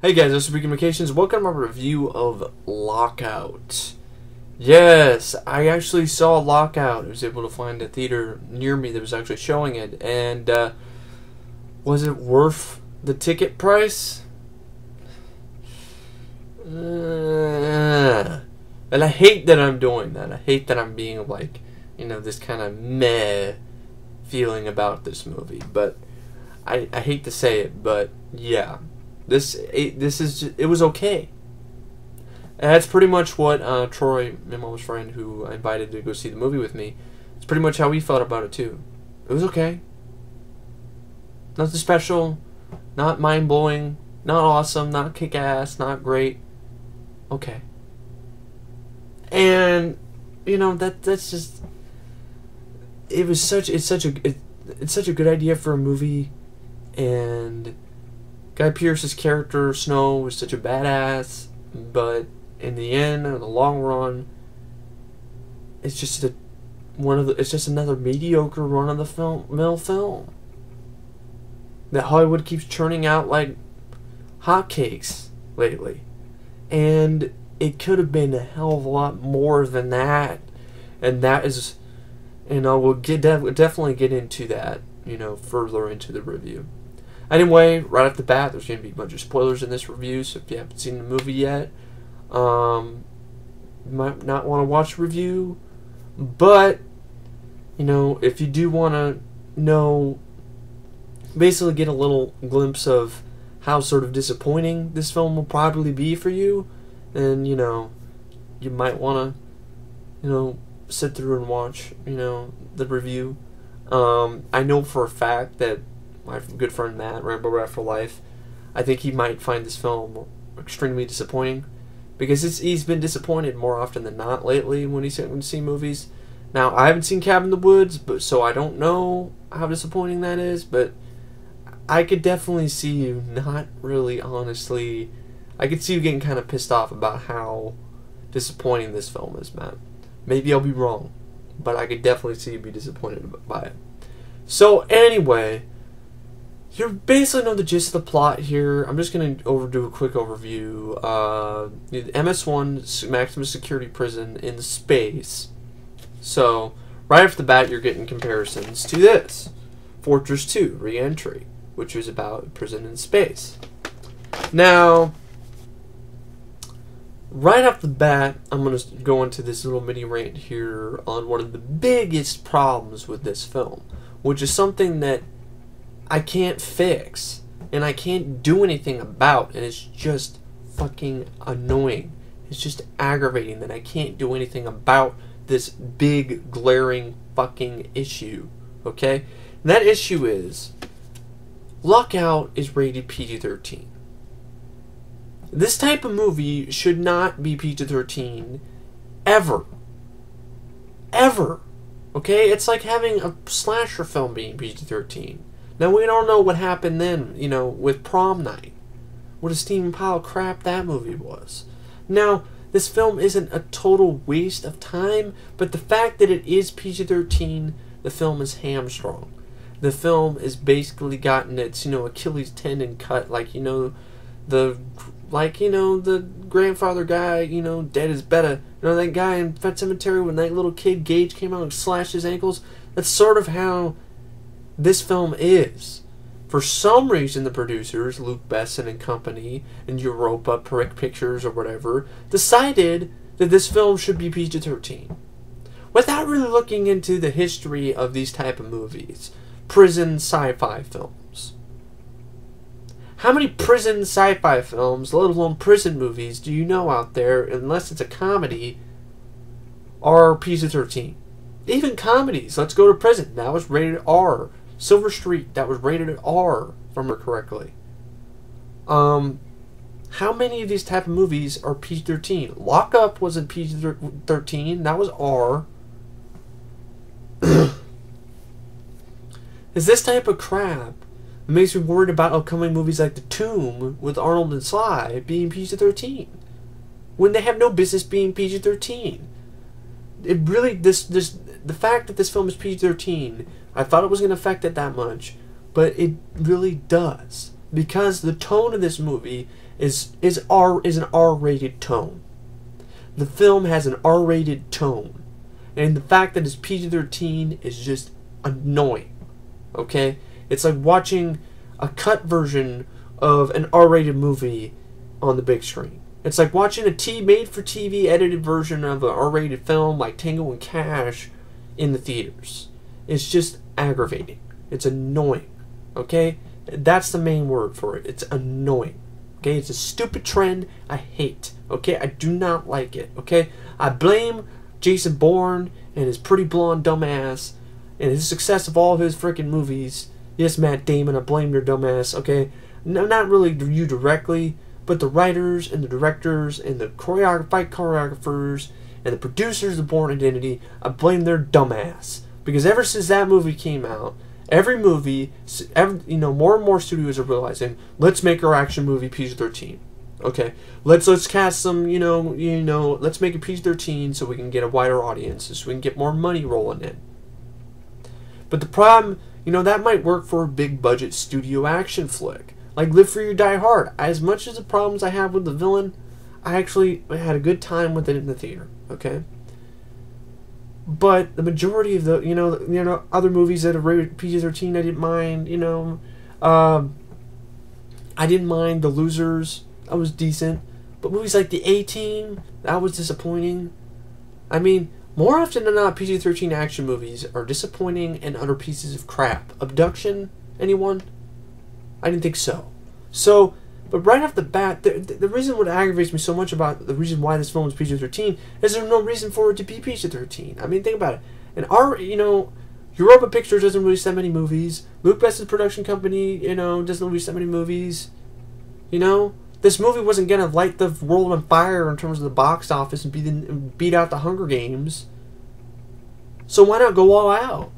Hey guys, this is Communications. Welcome to my review of Lockout. Yes, I actually saw Lockout. I was able to find a theater near me that was actually showing it. And was it worth the ticket price? And I hate that I'm doing that. I hate that I'm being like, this kind of meh feeling about this movie. But I hate to say it, but yeah. It was okay. And that's pretty much what Troy, my mom's friend, who I invited to go see the movie with me, it's pretty much how we felt about it too. It was okay. Nothing special, not mind-blowing, not awesome, not kick-ass, not great. Okay. And that's just it's such a good idea for a movie, and Guy Pearce's character, Snow, was such a badass, but in the end, in the long run, it's just another mediocre run-of-the-mill film that Hollywood keeps churning out like hotcakes lately, and it could have been a hell of a lot more than that, and that is, we'll definitely get into that, further into the review. Anyway, right off the bat, there's going to be a bunch of spoilers in this review, so if you haven't seen the movie yet, you might not want to watch the review, but, if you do want to basically get a little glimpse of how sort of disappointing this film will probably be for you, then, you might want to, sit through and watch, the review. I know for a fact that my good friend Matt, Rambo Rat for Life, I think he might find this film extremely disappointing, because he's been disappointed more often than not lately when he's seen movies. Now, I haven't seen Cabin in the Woods, so I don't know how disappointing that is, but I could definitely see you not really, honestly, I could see you getting kind of pissed off about how disappointing this film is, Matt. Maybe I'll be wrong, but I could definitely see you be disappointed by it. So, anyway, you basically know the gist of the plot here. I'm just going to do a quick overview. MS-1 maximum security prison in space. So, right off the bat, you're getting comparisons to this. Fortress 2, Re-Entry, which was about a prison in space. Now, right off the bat, I'm going to go into this little mini rant here on one of the biggest problems with this film, which is something that I can't fix, and I can't do anything about, and it's just fucking annoying. It's just aggravating that I can't do anything about this big, glaring fucking issue, okay? And that issue is, Lockout is rated PG-13. This type of movie should not be PG-13, ever. Ever. Okay? It's like having a slasher film being PG-13. Now, we don't know what happened then, with Prom Night. What a steaming pile of crap that movie was. Now, this film isn't a total waste of time, but the fact that it is PG-13, the film is hamstrung. The film has basically gotten its, Achilles tendon cut, the grandfather guy, dead is better. That guy in Pet Sematary when that little kid Gage came out and slashed his ankles? That's sort of how this film is. For some reason, the producers, Luke Besson and company, and Europa, Peric Pictures or whatever, decided that this film should be PG-13. Without really looking into the history of these type of movies. Prison sci-fi films. How many prison sci-fi films, let alone prison movies, do you know out there, unless it's a comedy, are PG-13? Even comedies, Let's Go to Prison, that was rated R. Silver Street, that was rated R, if I remember correctly. How many of these type of movies are PG-13? Lockup wasn't PG-13, that was R. Is this type of crap that makes me worried about upcoming movies like The Tomb with Arnold and Sly being PG-13, when they have no business being PG-13? It really, the fact that this film is PG-13, I thought it was going to affect it that much, but it really does. because the tone of this movie is an R-rated tone. The film has an R-rated tone. And the fact that it's PG-13 is just annoying. Okay? It's like watching a cut version of an R-rated movie on the big screen. It's like watching a made-for-TV edited version of an R-rated film like Tango and Cash in the theaters. It's just aggravating. It's annoying. Okay? That's the main word for it. It's annoying. Okay? It's a stupid trend I hate. Okay? I do not like it. Okay? I blame Jason Bourne and his pretty blonde dumbass and his success of all his freaking movies. Yes, Matt Damon, I blame your dumbass. Okay? No, not really you directly, but the writers and the directors and the fight choreographers and the producers of Bourne Identity, I blame their dumbass. Because ever since that movie came out, every movie, more and more studios are realizing, let's make our action movie PG-13. Okay, let's cast some, let's make it PG-13 so we can get a wider audience, so we can get more money rolling in. But the problem, that might work for a big budget studio action flick. Like Live Free or Die Hard. As much as the problems I have with the villain, I actually had a good time with it in the theater. Okay? But the majority of the, other movies that are rated PG-13, I didn't mind, I didn't mind The Losers. That was decent. But movies like The A-Team, that was disappointing. I mean, more often than not, PG-13 action movies are disappointing and utter pieces of crap. Abduction? Anyone? I didn't think so. But right off the bat, the reason what aggravates me so much about the reason why this film is PG-13 is there's no reason for it to be PG-13. I mean, think about it. And Europa Pictures doesn't release that many movies. Luke Bess's production company, doesn't release that many movies. This movie wasn't gonna light the world on fire in terms of the box office and beat out the Hunger Games. So why not go all out?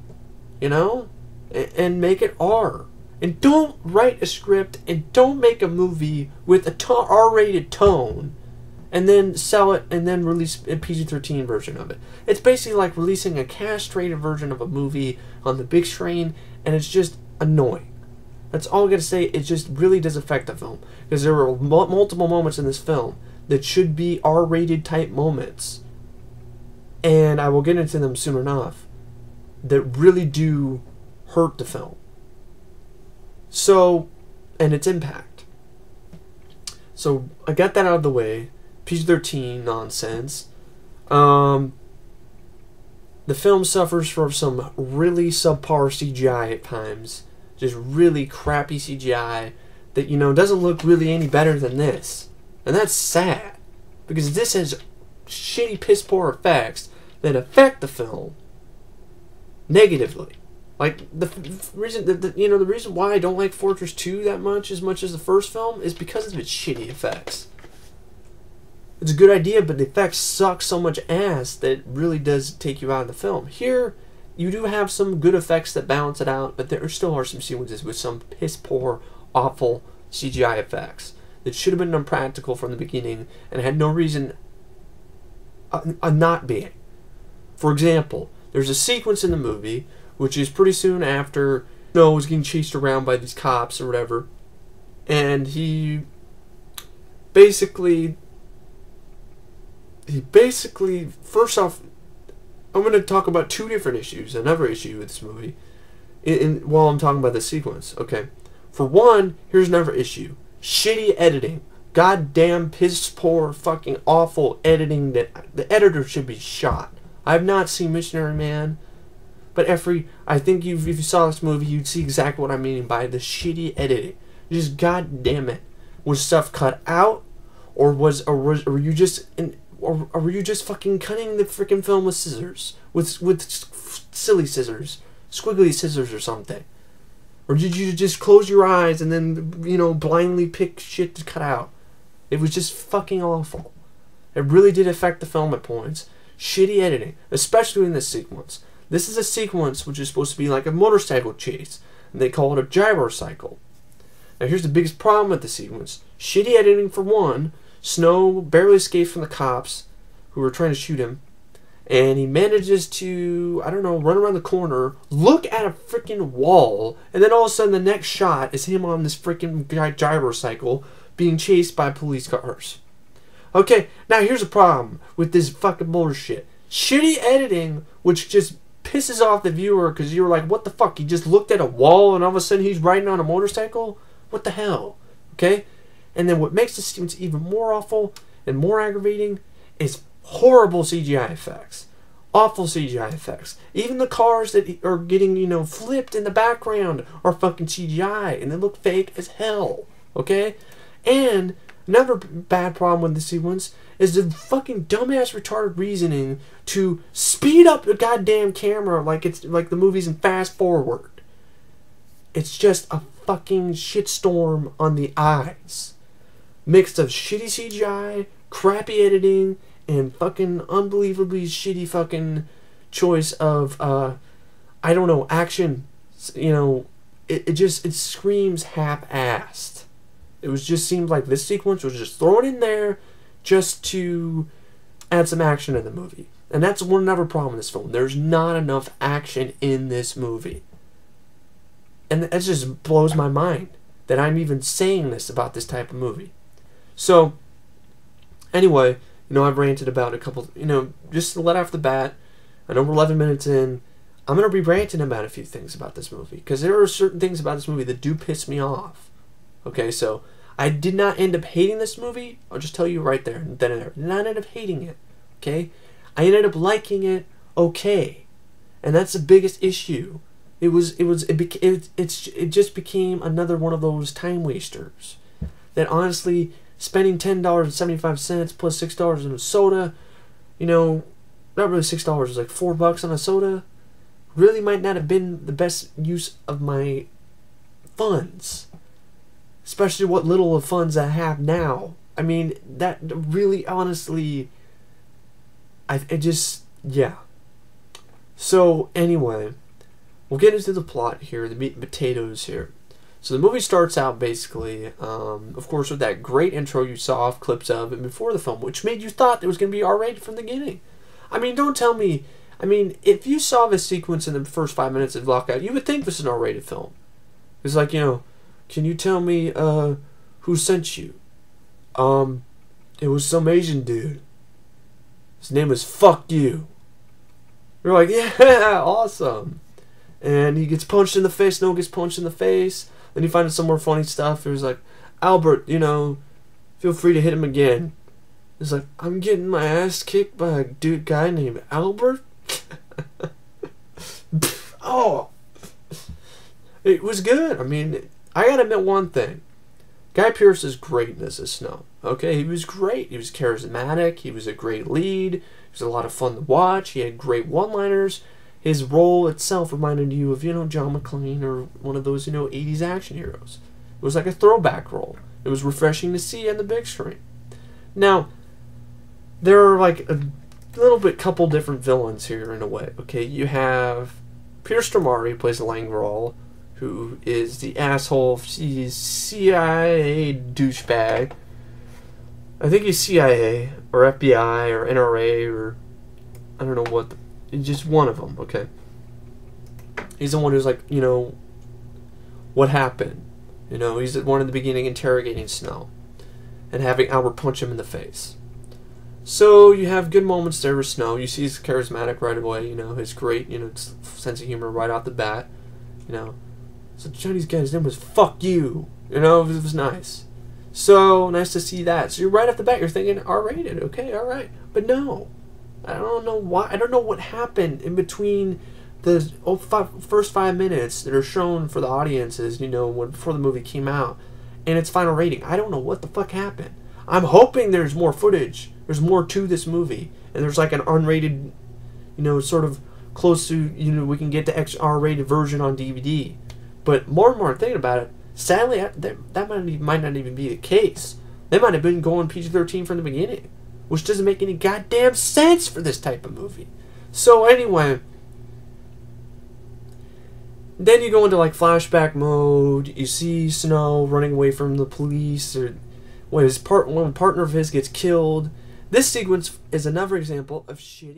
And make it R. And don't write a script and don't make a movie with a R-rated tone and then sell it and then release a PG-13 version of it. It's basically like releasing a castrated version of a movie on the big screen, and it's just annoying. That's all I'm going to say. It just really does affect the film. Because there were multiple moments in this film that should be R-rated type moments, and I will get into them soon enough, that really do hurt the film. So, and its impact. So, I got that out of the way. PG-13 nonsense. The film suffers from some really subpar CGI at times. Just really crappy CGI that, doesn't look really any better than this. And that's sad. Because this has shitty piss poor effects that affect the film negatively. Like, the reason why I don't like Fortress 2 that much as the first film is because of its shitty effects. It's a good idea, but the effects suck so much ass that it really does take you out of the film. Here, you do have some good effects that balance it out, but there still are some sequences with some piss-poor, awful CGI effects that should have been unpractical from the beginning and had no reason not being. For example, there's a sequence in the movie which is pretty soon after Snow was getting chased around by these cops or whatever, and he basically, first off, I'm going to talk about two different issues, another issue with this movie, while I'm talking about this sequence, okay? For one, here's another issue. Shitty editing. Goddamn piss poor fucking awful editing that the editor should be shot. I have not seen Missionary Man, but I think if you saw this movie, you'd see exactly what I mean by the shitty editing. Just goddamn it, was stuff cut out, or were you just fucking cutting the freaking film with scissors, with silly scissors, squiggly scissors or something, or did you just close your eyes and then blindly pick shit to cut out? It was just fucking awful. It really did affect the film at points. Shitty editing, especially in this sequence. This is a sequence which is supposed to be like a motorcycle chase, and they call it a gyrocycle. Now here's the biggest problem with the sequence. Shitty editing for one. Snow barely escapes from the cops who were trying to shoot him, And he manages to, I don't know, run around the corner, look at a freaking wall, and then all of a sudden the next shot is him on this freaking gyrocycle being chased by police cars. Okay, now here's a problem with this fucking bullshit. Shitty editing, which just pisses off the viewer because you're like, what the fuck? He just looked at a wall and all of a sudden he's riding on a motorcycle? What the hell? Okay? And then what makes the sequence even more awful and more aggravating is horrible CGI effects. Awful CGI effects. Even the cars that are getting, you know, flipped in the background are fucking CGI and they look fake as hell. Okay? And another bad problem with the sequence is the fucking dumbass retarded reasoning to speed up the goddamn camera like it's like the movies in fast forward. It's just a fucking shitstorm on the eyes. Mixed of shitty CGI, crappy editing, and fucking unbelievably shitty fucking choice of, I don't know, action. You know, it screams half-assed. It just seemed like this sequence was just thrown in there just to add some action in the movie. And that's another problem in this film. There's not enough action in this movie. And that just blows my mind that I'm even saying this about this type of movie. So, anyway, you know, I've ranted about a couple, you know, just to let off the bat, I know we're 11 minutes in, I'm going to be ranting about a few things about this movie, because there are certain things about this movie that do piss me off. Okay, so, I did not end up hating this movie, I'll just tell you right there, and then I did not end up hating it, okay? I ended up liking it okay, and that's the biggest issue. It just became another one of those time wasters that honestly, spending $10.75 plus $6 on a soda, you know, not really $6, it was like $4 on a soda, really might not have been the best use of my funds. Especially what little of funds I have now. I mean, that really, honestly, yeah. So, anyway, we'll get into the plot here, the meat and potatoes here. So the movie starts out basically, of course, with that great intro you saw clips of and before the film, which made you thought it was going to be R-rated from the beginning. I mean, don't tell me, I mean, if you saw this sequence in the first 5 minutes of Lockout, you would think this is an R-rated film. It's like, you know, can you tell me, who sent you? It was some Asian dude. His name was Fuck You. You're like, yeah, awesome. And he gets punched in the face, no one gets punched in the face. Then you find some more funny stuff. It was like, Albert, you know, feel free to hit him again. It's like, I'm getting my ass kicked by a guy named Albert? Oh. It was good. I mean, I gotta admit one thing. Guy Pearce's greatness is Snow. Okay, he was great. He was charismatic. He was a great lead. He was a lot of fun to watch. He had great one-liners. His role itself reminded you of, you know, John McClane or one of those, you know, 80s action heroes. It was like a throwback role. It was refreshing to see on the big screen. Now, there are like a little bit couple different villains here in a way. Okay, you have Peter Stomare, who plays Langrel, who is the asshole. He's CIA douchebag. I think he's CIA or FBI or NRA or I don't know what. Just one of them, okay? He's the one who's like, you know, what happened? You know, he's the one in the beginning interrogating Snow and having Albert punch him in the face. So you have good moments there with Snow. You see he's charismatic right away, you know, his great, you know, sense of humor right off the bat, you know. So the Chinese guy's name was Fuck You, you know, it was nice. So, nice to see that. So you're right off the bat, you're thinking R-rated, okay, alright. But no. I don't know why. I don't know what happened in between the first 5 minutes that are shown for the audiences, you know, before the movie came out, and its final rating. I don't know what the fuck happened. I'm hoping there's more footage. There's more to this movie, and there's like an unrated, you know, sort of close to, you know, we can get the R-rated version on DVD. But more and more I'm thinking about it, sadly, that might not even be the case. They might have been going PG-13 from the beginning, which doesn't make any goddamn sense for this type of movie. So anyway, then you go into like flashback mode. You see Snow running away from the police, or when one partner of his gets killed. This sequence is another example of shitty